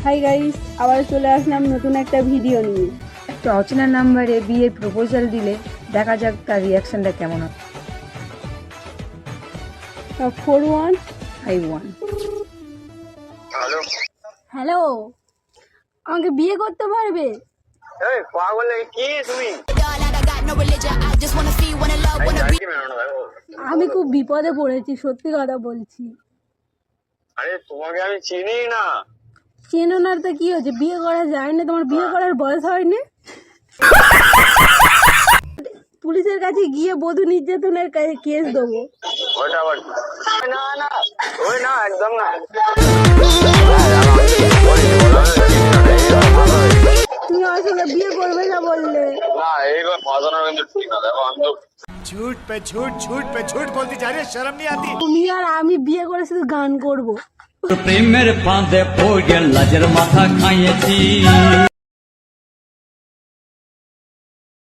Hi guys, আবার চলে আসলাম নতুন একটা ভিডিও নিয়ে। একটা অচেনা নাম্বারে বিয়ের প্রপোজাল দিলে দেখা যাক তার রিয়াকশনটা কেমন হয়। 4151। হ্যালো, হ্যালো, আমাকে বিয়ে করতে পারবে? এই পাগল নাকি কি তুমি? আমি খুব বিপদে পড়েছি, সত্যি কথা বলছি। আরে তোমাকে আমি চিনি না। চেনো না তো কি হয়েছে, বিয়ে করা যায় না? তোমার বিয়ে করার বয়স হয়নি? পুলিশের কাছে গিয়ে বধূ নির্যাতনের কেস দেবো। ওটা আবার না না, ওই না, একদম না। তুমি আমার সঙ্গে বিয়ে করবে না বললে। না, এইবার ফাঁসানো কিন্তু ঠিক না। দেখো আমি তো झूठ पे झूठ झूठ पे झूठ बोलती जा रही है, शर्म नहीं आती? তুমি আর আমি বিয়ে করে শুধু গান করবো। প্রেমের ফাঁদে পড়ে লাজের মাথা খাইয়েছি।